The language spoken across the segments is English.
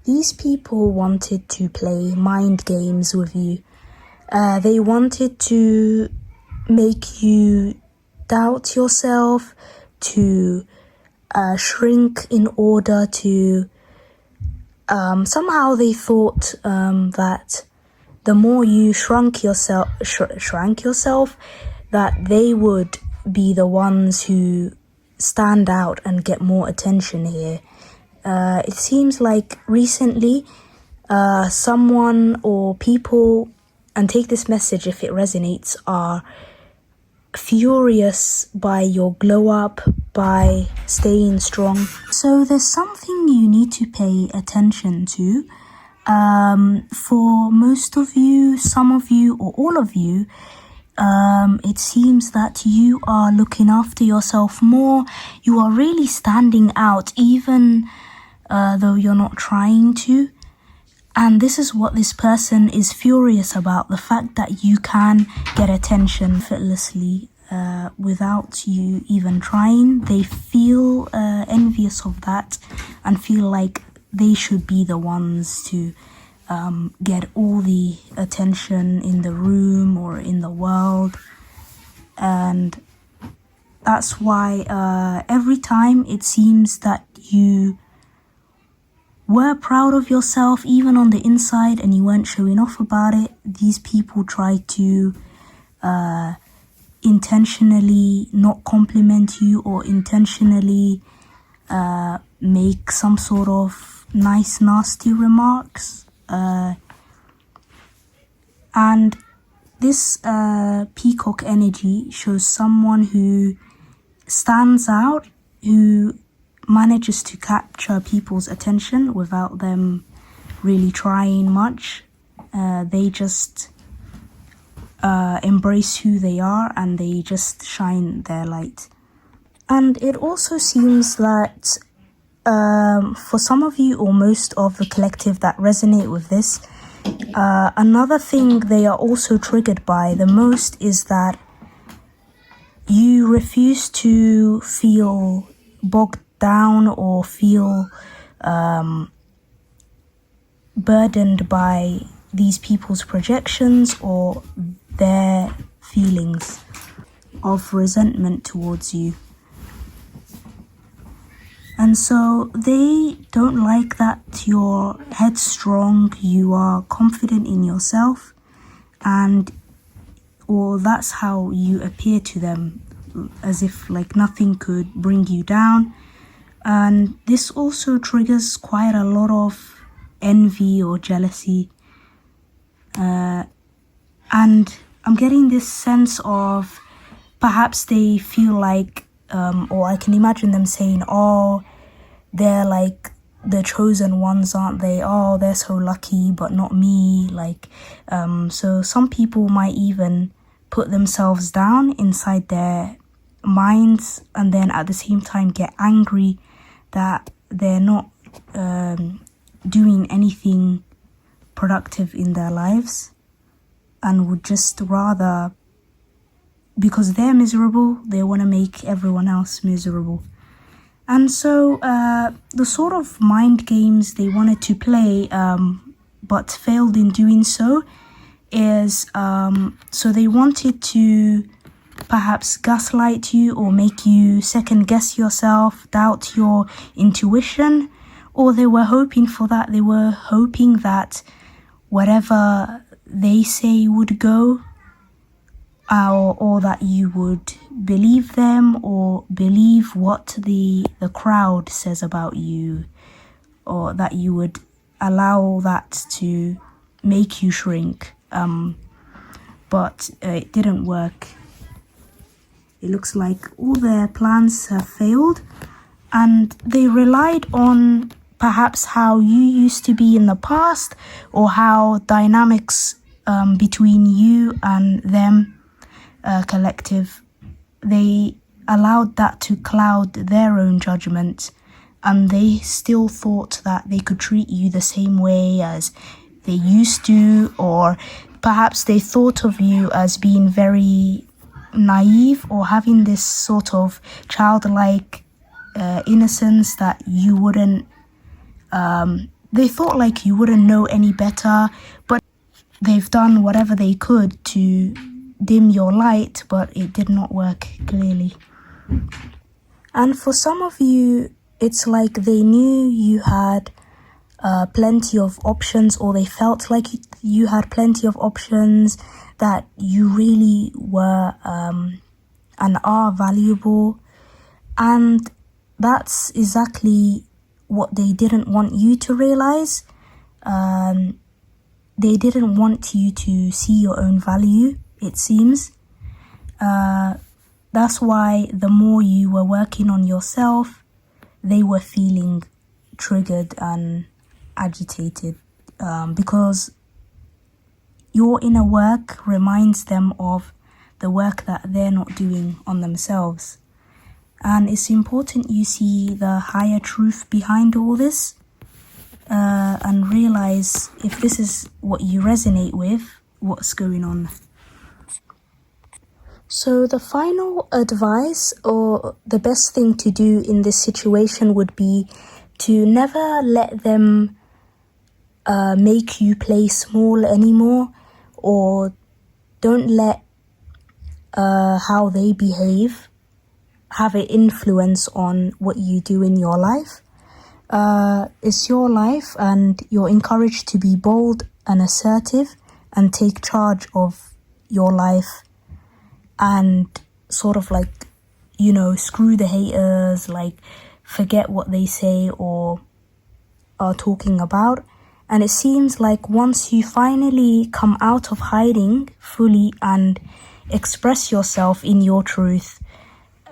These people wanted to play mind games with you. They wanted to make you doubt yourself, to shrink in order to... somehow they thought that the more you shrank yourself, that they would be the ones who stand out and get more attention here. It seems like recently someone or people, and take this message if it resonates, are furious by your glow up, by staying strong. So there's something you need to pay attention to. For most of you, some of you, or all of you, it seems that you are looking after yourself more. You are really standing out, even though you're not trying to. And this is what this person is furious about, the fact that you can get attention effortlessly without you even trying. They feel envious of that and feel like they should be the ones to get all the attention in the room or in the world. And that's why every time it seems that you were proud of yourself, even on the inside, and you weren't showing off about it, these people try to intentionally not compliment you or intentionally make some sort of nice, nasty remarks. And this peacock energy shows someone who stands out, who manages to capture people's attention without them really trying much. They just embrace who they are and they just shine their light. And it also seems that for some of you, or most of the collective that resonate with this, another thing they are also triggered by the most is that you refuse to feel bogged down or feel burdened by these people's projections or their feelings of resentment towards you. And so they don't like that you're headstrong, you are confident in yourself, or that's how you appear to them, as if like nothing could bring you down. And this also triggers quite a lot of envy or jealousy. And I'm getting this sense of perhaps they feel like, or I can imagine them saying, oh, they're like the chosen ones, aren't they? Oh, they're so lucky, but not me. So some people might even put themselves down inside their minds and then at the same time get angry that they're not doing anything productive in their lives, and would just rather, because they're miserable, they want to make everyone else miserable. And so the sort of mind games they wanted to play but failed in doing so is so they wanted to perhaps gaslight you or make you second guess yourself, doubt your intuition, or they were hoping for that. They were hoping that whatever they say would go, or that you would believe them or believe what the crowd says about you, or that you would allow that to make you shrink. But it didn't work. It looks like all their plans have failed, and they relied on perhaps how you used to be in the past, or how dynamics between you and them collective, they allowed that to cloud their own judgment, and they still thought that they could treat you the same way as they used to, or perhaps they thought of you as being very naive or having this sort of childlike innocence that you wouldn't they thought like you wouldn't know any better, but they've done whatever they could to dim your light, but it did not work, clearly. And for some of you, it's like they knew you had plenty of options, or they felt like you had plenty of options, that you really were and are valuable. And that's exactly what they didn't want you to realize. They didn't want you to see your own value, it seems. That's why the more you were working on yourself, they were feeling triggered and agitated, because your inner work reminds them of the work that they're not doing on themselves. And it's important you see the higher truth behind all this, and realize if this is what you resonate with, what's going on. So the final advice, or the best thing to do in this situation, would be to never let them make you play small anymore, or don't let how they behave have an influence on what you do in your life. It's your life, and you're encouraged to be bold and assertive and take charge of your life, and sort of like, screw the haters, like forget what they say or are talking about. And it seems like once you finally come out of hiding fully and express yourself in your truth,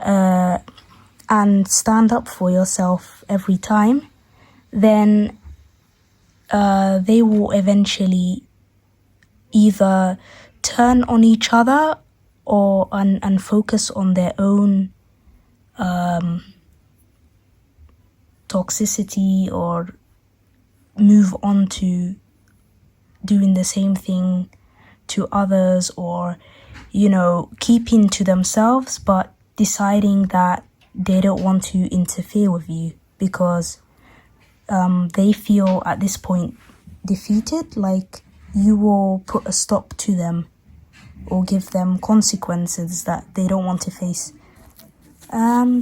and stand up for yourself every time, then they will eventually either turn on each other or and focus on their own toxicity, or move on to doing the same thing to others, or keeping to themselves, but deciding that they don't want to interfere with you because they feel at this point defeated, like you will put a stop to them or give them consequences that they don't want to face.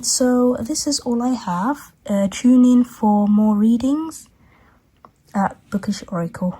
So this is all I have. Tune in for more readings at Bookish Oracle.